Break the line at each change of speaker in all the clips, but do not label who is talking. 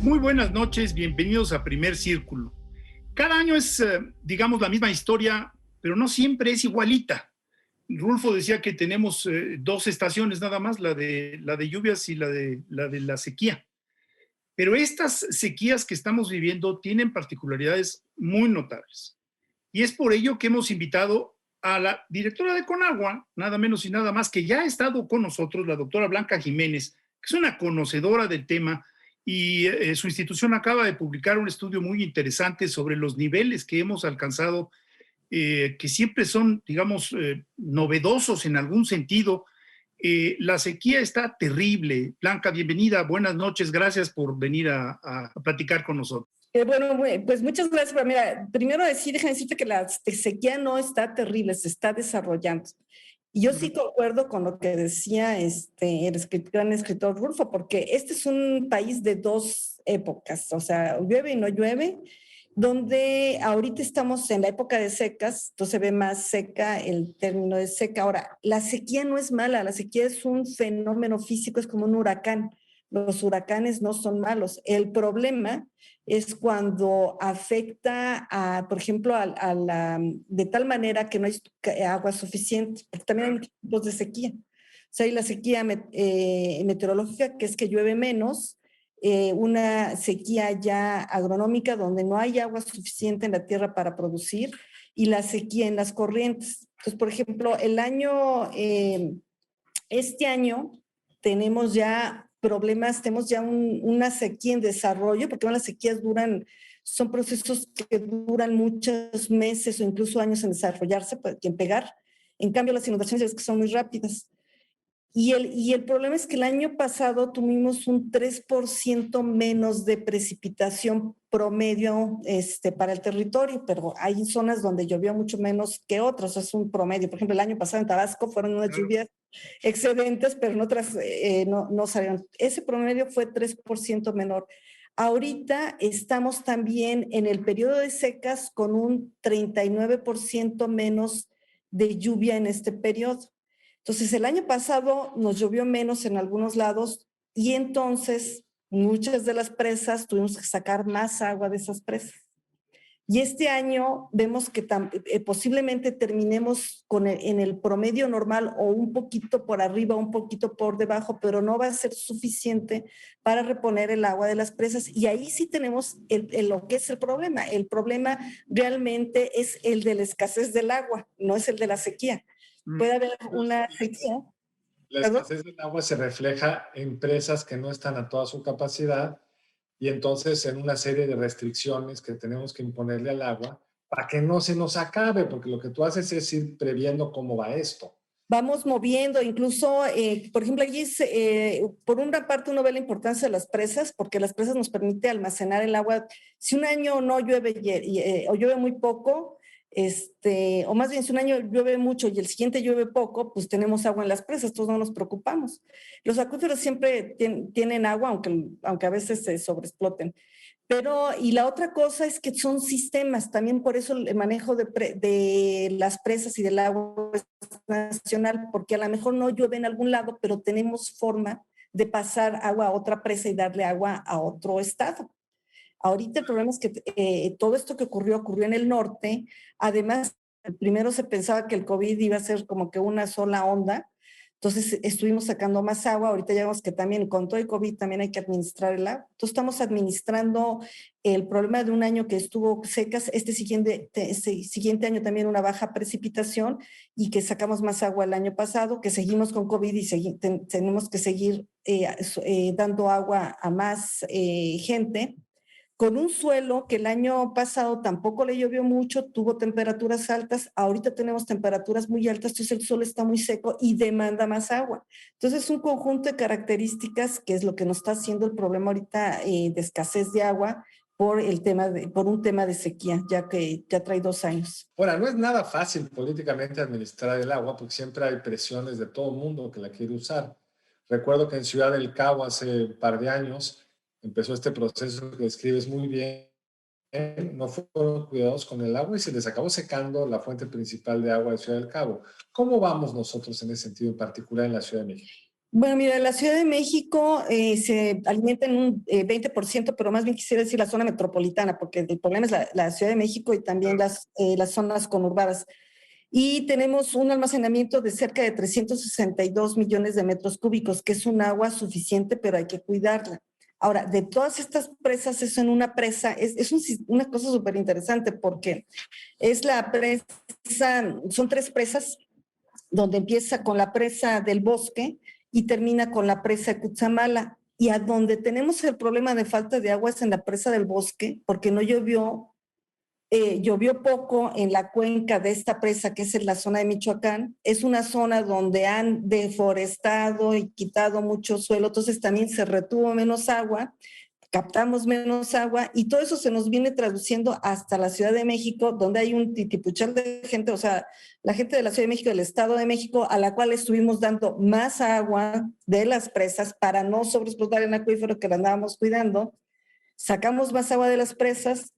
Muy buenas noches, bienvenidos a Primer Círculo. Cada año es, digamos, la misma historia, pero no siempre es igualita. Rulfo decía que tenemos dos estaciones nada más, la de lluvias y la sequía. Pero estas sequías que estamos viviendo tienen particularidades muy notables. Y es por ello que hemos invitado a la directora de Conagua, nada menos y nada más, que ya ha estado con nosotros, la doctora Blanca Jiménez, que es una conocedora del tema, y su institución acaba de publicar un estudio muy interesante sobre los niveles que hemos alcanzado, que siempre son, digamos, novedosos en algún sentido. La sequía está terrible. Blanca, bienvenida, buenas noches, gracias por venir a platicar con nosotros.
Pues muchas gracias. Pero mira, primero déjame decirte que la sequía no está terrible, se está desarrollando. Y yo sí concuerdo con lo que decía el gran escritor Rulfo, porque este es un país de dos épocas, o sea, llueve y no llueve, donde ahorita estamos en la época de secas, entonces se ve más seca el término de seca. Ahora, la sequía no es mala, la sequía es un fenómeno físico, es como un huracán. Los huracanes no son malos. El problema es cuando afecta, por ejemplo, de tal manera que no hay agua suficiente, porque también hay muchos tipos de sequía. O sea, hay la sequía meteorológica, que es que llueve menos, una sequía ya agronómica, donde no hay agua suficiente en la tierra para producir, y la sequía en las corrientes. Entonces, por ejemplo, este año tenemos ya problemas, tenemos ya una sequía en desarrollo, porque las sequías son procesos que duran muchos meses o incluso años en desarrollarse, en pegar. En cambio, las inundaciones es que son muy rápidas. Y el problema es que el año pasado tuvimos un 3% menos de precipitación promedio para el territorio, pero hay zonas donde llovió mucho menos que otras, es un promedio. Por ejemplo, el año pasado en Tabasco fueron unas lluvias excedentes, pero en otras no salieron. Ese promedio fue 3% menor. Ahorita estamos también en el periodo de secas con un 39% menos de lluvia en este periodo. Entonces, el año pasado nos llovió menos en algunos lados y entonces muchas de las presas tuvimos que sacar más agua de esas presas. Y este año vemos que posiblemente terminemos en el promedio normal o un poquito por arriba, un poquito por debajo, pero no va a ser suficiente para reponer el agua de las presas. Y ahí sí tenemos lo que es el problema. El problema realmente es el de la escasez del agua, no es el de la sequía. Puede haber una sequía.
La escasez del agua se refleja en presas que no están a toda su capacidad y entonces en una serie de restricciones que tenemos que imponerle al agua para que no se nos acabe, porque lo que tú haces es ir previendo cómo va esto.
Vamos moviendo, incluso, por ejemplo, allí por una parte uno ve la importancia de las presas, porque las presas nos permiten almacenar el agua. Si un año no llueve o llueve muy poco, o más bien si un año llueve mucho y el siguiente llueve poco, pues tenemos agua en las presas, todos no nos preocupamos. Los acuíferos siempre tienen agua, aunque a veces se sobreexploten. Y la otra cosa es que son sistemas, también por eso el manejo de las presas y del agua es nacional, porque a lo mejor no llueve en algún lado, pero tenemos forma de pasar agua a otra presa y darle agua a otro estado. Ahorita el problema es que todo esto que ocurrió en el norte. Además, primero se pensaba que el COVID iba a ser como que una sola onda, entonces estuvimos sacando más agua. Ahorita ya vemos que también con todo el COVID también hay que administrar el agua. Entonces estamos administrando el problema de un año que estuvo secas, este siguiente año también una baja precipitación y que sacamos más agua el año pasado, que seguimos con COVID y tenemos que seguir dando agua a más gente, con un suelo que el año pasado tampoco le llovió mucho, tuvo temperaturas altas. Ahorita tenemos temperaturas muy altas, entonces el suelo está muy seco y demanda más agua. Entonces es un conjunto de características que es lo que nos está haciendo el problema ahorita de escasez de agua por un tema de sequía, ya que ya trae 2 años.
Ahora, no es nada fácil políticamente administrar el agua porque siempre hay presiones de todo el mundo que la quiere usar. Recuerdo que en Ciudad del Cabo hace un par de años empezó este proceso que describes muy bien. No fueron cuidadosos con el agua y se les acabó secando la fuente principal de agua de Ciudad del Cabo. ¿Cómo vamos nosotros en ese sentido, en particular en la Ciudad de México?
Bueno, mira, la Ciudad de México se alimenta en un 20%, pero más bien quisiera decir la zona metropolitana, porque el problema es la Ciudad de México y también las zonas conurbadas. Y tenemos un almacenamiento de cerca de 362 millones de metros cúbicos, que es un agua suficiente, pero hay que cuidarla. Ahora, de todas estas presas, eso en una presa una cosa súper interesante, porque es la presa, son 3 presas, donde empieza con la presa del Bosque y termina con la presa de Cutzamala. Y a donde tenemos el problema de falta de agua es en la presa del Bosque, porque no llovió, llovió poco en la cuenca de esta presa, que es en la zona de Michoacán. Es una zona donde han deforestado y quitado mucho suelo, entonces también se retuvo menos agua, captamos menos agua y todo eso se nos viene traduciendo hasta la Ciudad de México, donde hay un titipuchal de gente, o sea, la gente de la Ciudad de México, del Estado de México, a la cual estuvimos dando más agua de las presas para no sobreexplotar el acuífero que la andábamos cuidando. Sacamos más agua de las presas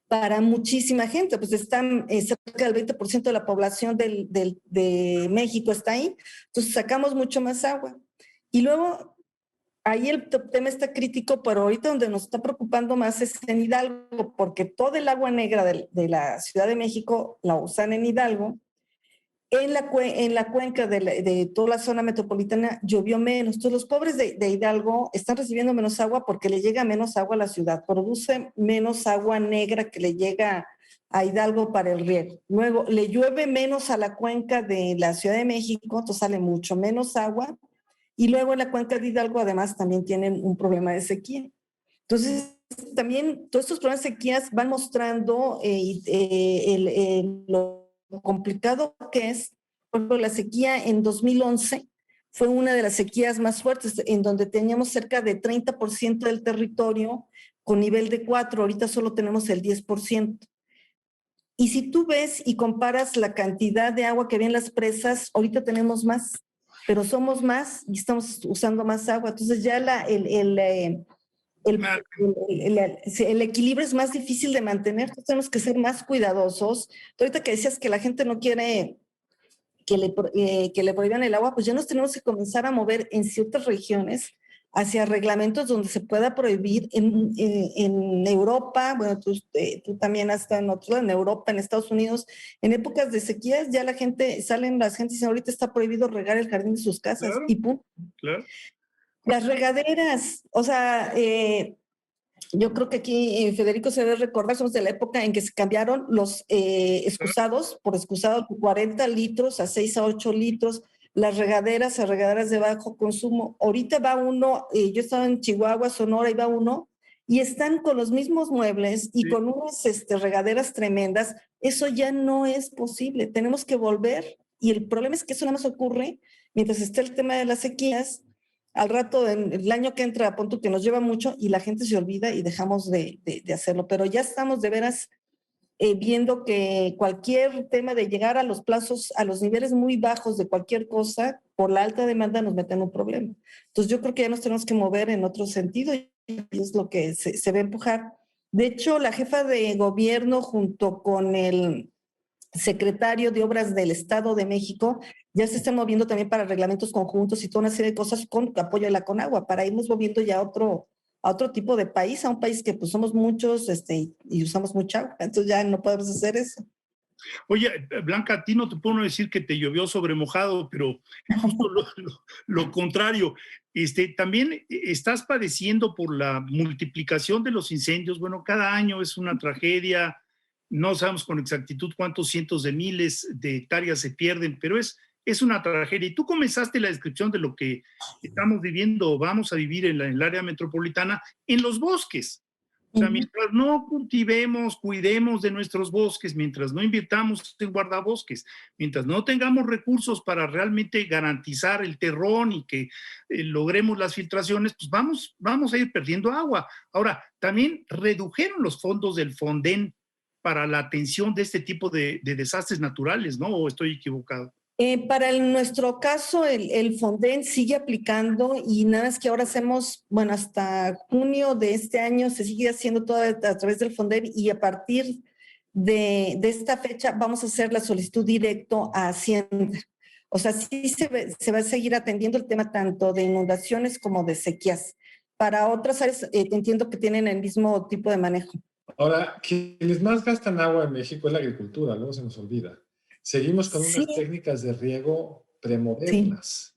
para muchísima gente, pues están cerca del 20% de la población de México está ahí, entonces sacamos mucho más agua. Y luego ahí el tema está crítico, pero ahorita donde nos está preocupando más es en Hidalgo, porque todo el agua negra de la Ciudad de México la usan en Hidalgo. En la cuenca de toda la zona metropolitana llovió menos. Entonces los pobres de Hidalgo están recibiendo menos agua porque le llega menos agua a la ciudad. Produce menos agua negra que le llega a Hidalgo para el riego. Luego le llueve menos a la cuenca de la Ciudad de México, entonces sale mucho menos agua. Y luego en la cuenca de Hidalgo además también tienen un problema de sequía. Entonces, también todos estos problemas de sequías van mostrando lo complicado que es. Por ejemplo, la sequía en 2011 fue una de las sequías más fuertes, en donde teníamos cerca de 30% del territorio con nivel de 4, ahorita solo tenemos el 10%. Y si tú ves y comparas la cantidad de agua que había en las presas, ahorita tenemos más, pero somos más y estamos usando más agua. Entonces ya el equilibrio es más difícil de mantener, entonces tenemos que ser más cuidadosos. Ahorita que decías que la gente no quiere que le prohíban el agua, pues ya nos tenemos que comenzar a mover en ciertas regiones hacia reglamentos donde se pueda prohibir en Europa. Bueno, tú también has estado en otro, en Europa, en Estados Unidos, en épocas de sequías ya la gente, salen las gentes y dicen, ahorita está prohibido regar el jardín de sus casas,
Claro,
y pum.
claro.
Las regaderas, o sea, yo creo que aquí Federico se debe recordar, somos de la época en que se cambiaron los excusados, por excusado 40 litros a 6 a 8 litros, las regaderas a regaderas de bajo consumo. Ahorita va uno, yo estaba en Chihuahua, Sonora, y va uno, y están con los mismos muebles y
Sí.
con unas regaderas tremendas. Eso ya no es posible, tenemos que volver, y el problema es que eso nada más ocurre mientras está el tema de las sequías. Al rato, en el año que entra, punto que nos lleva mucho y la gente se olvida y dejamos de hacerlo. Pero ya estamos de veras viendo que cualquier tema de llegar a los plazos, a los niveles muy bajos de cualquier cosa, por la alta demanda nos mete en un problema. Entonces yo creo que ya nos tenemos que mover en otro sentido y es lo que se va a empujar. De hecho, la jefa de gobierno junto con el secretario de Obras del Estado de México, ya se están moviendo también para reglamentos conjuntos y toda una serie de cosas con apoyo de la Conagua, para irnos moviendo ya a otro tipo de país, a un país que pues somos muchos y usamos mucha agua, entonces ya no podemos hacer eso.
Oye, Blanca, a ti no te puedo decir que te llovió sobre mojado, pero justo lo contrario. También estás padeciendo por la multiplicación de los incendios. Bueno, cada año es una tragedia. No sabemos con exactitud cuántos cientos de miles de hectáreas se pierden, pero es una tragedia. Y tú comenzaste la descripción de lo que estamos viviendo o vamos a vivir en el área metropolitana en los bosques. O sea, mientras no cultivemos, cuidemos de nuestros bosques, mientras no invirtamos en guardabosques, mientras no tengamos recursos para realmente garantizar el terrón y que logremos las filtraciones, pues vamos a ir perdiendo agua. Ahora, también redujeron los fondos del Fonden para la atención de este tipo de desastres naturales, ¿no? ¿O estoy equivocado?
Para nuestro caso, el Fonden sigue aplicando y nada más que ahora hacemos, bueno, hasta junio de este año se sigue haciendo todo a través del Fonden y a partir de esta fecha vamos a hacer la solicitud directo a Hacienda. O sea, sí se va a seguir atendiendo el tema tanto de inundaciones como de sequías. Para otras áreas entiendo que tienen el mismo tipo de manejo.
Ahora, quienes más gastan agua en México es la agricultura, luego se nos olvida. Seguimos con
Sí,
unas técnicas de riego
sí.
premodernas.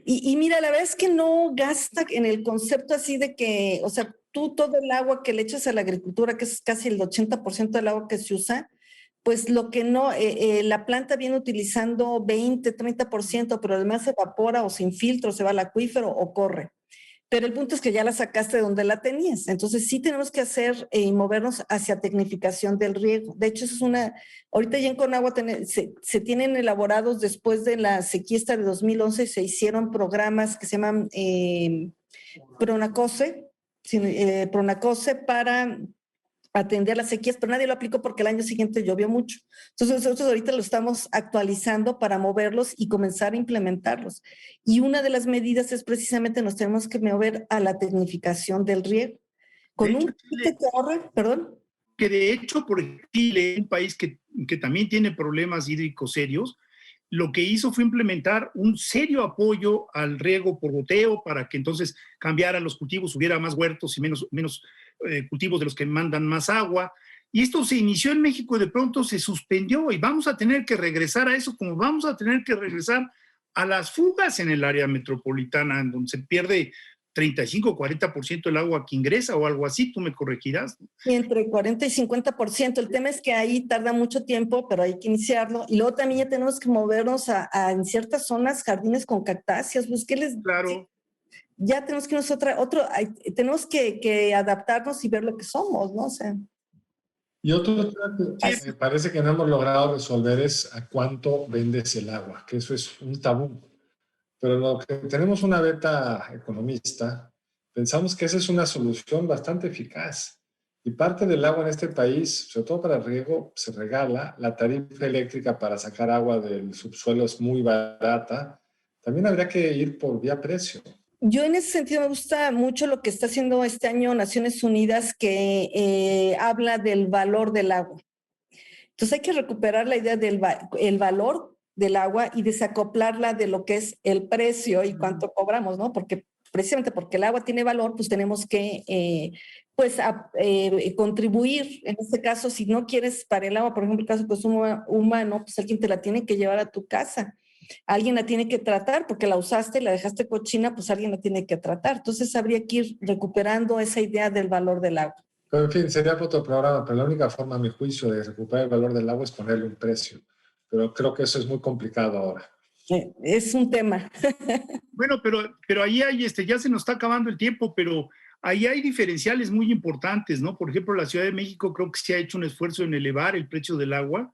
Y mira, la verdad es que no gasta en el concepto así de que, o sea, tú todo el agua que le echas a la agricultura, que es casi el 80% del agua que se usa, pues lo que no, la planta viene utilizando 20, 30%, pero además se evapora o sin filtro, se va al acuífero o corre. Pero el punto es que ya la sacaste de donde la tenías. Entonces sí tenemos que hacer y movernos hacia tecnificación del riego. De hecho, eso es ahorita ya en Conagua se tienen elaborados después de la sequía de 2011, se hicieron programas que se llaman Pronacose, Pronacose para atender las sequías, pero nadie lo aplicó porque el año siguiente llovió mucho. Entonces nosotros ahorita lo estamos actualizando para moverlos y comenzar a implementarlos. Y una de las medidas es precisamente nos tenemos que mover a la tecnificación del riego. Con un que ahorre, perdón.
Que de hecho, por Chile, un país que también tiene problemas hídricos serios, lo que hizo fue implementar un serio apoyo al riego por goteo para que entonces cambiaran los cultivos, hubiera más huertos y menos cultivos de los que mandan más agua. Y esto se inició en México y de pronto se suspendió y vamos a tener que regresar a eso, como vamos a tener que regresar a las fugas en el área metropolitana, en donde se pierde 35 o 40% del agua que ingresa o algo así, tú me corregirás.
Entre 40 y 50%. El tema es que ahí tarda mucho tiempo, pero hay que iniciarlo. Y luego también ya tenemos que movernos en ciertas zonas, jardines con cactáceas, pues que les...
Claro.
Ya tenemos que irnos tenemos que adaptarnos y ver lo que somos, ¿no? O sea.
Y otro tema que me parece que no hemos logrado resolver es a cuánto vendes el agua, que eso es un tabú. Pero lo que tenemos una beta economista, pensamos que esa es una solución bastante eficaz. Y parte del agua en este país, sobre todo para el riego, se regala. La tarifa eléctrica para sacar agua del subsuelo es muy barata. También habría que ir por vía precio.
Yo en ese sentido me gusta mucho lo que está haciendo este año Naciones Unidas, que habla del valor del agua. Entonces hay que recuperar la idea del valor del agua y desacoplarla de lo que es el precio y cuánto cobramos, ¿no? Porque precisamente porque el agua tiene valor, pues tenemos que contribuir. En este caso, si no quieres para el agua, por ejemplo, el caso de consumo humano, pues alguien te la tiene que llevar a tu casa. Alguien la tiene que tratar porque la usaste y la dejaste cochina, pues alguien la tiene que tratar. Entonces habría que ir recuperando esa idea del valor del agua.
Pero en fin, sería otro programa, pero la única forma, a mi juicio, de recuperar el valor del agua es ponerle un precio. Pero creo que eso es muy complicado ahora.
Es un tema.
Bueno, pero ahí hay, ya se nos está acabando el tiempo, pero ahí hay diferenciales muy importantes, ¿no? Por ejemplo, la Ciudad de México creo que se ha hecho un esfuerzo en elevar el precio del agua,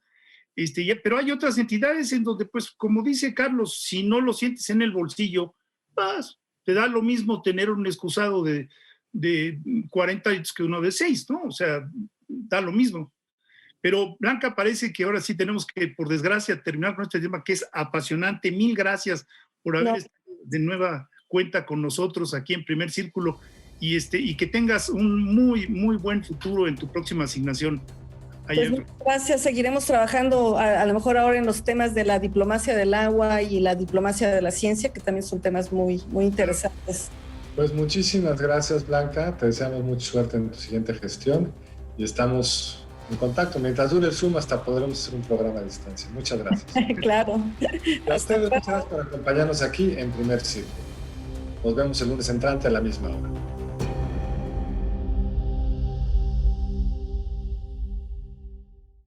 pero hay otras entidades en donde, pues, como dice Carlos, si no lo sientes en el bolsillo, pues, te da lo mismo tener un excusado de 40 que uno de 6, ¿no? O sea, da lo mismo. Pero Blanca, parece que ahora sí tenemos que, por desgracia, terminar con este tema que es apasionante. Mil gracias por haber estado de nueva cuenta con nosotros aquí en Primer Círculo y que tengas un muy, muy buen futuro en tu próxima asignación.
Pues gracias, seguiremos trabajando a lo mejor ahora en los temas de la diplomacia del agua y la diplomacia de la ciencia, que también son temas muy, muy interesantes.
Pues muchísimas gracias, Blanca. Te deseamos mucha suerte en tu siguiente gestión y estamos en contacto. Mientras dure el Zoom, hasta podremos hacer un programa a distancia. Muchas gracias.
Claro.
Y a ustedes, muchas gracias por acompañarnos aquí en Primer Círculo. Nos vemos el lunes entrante a la misma hora.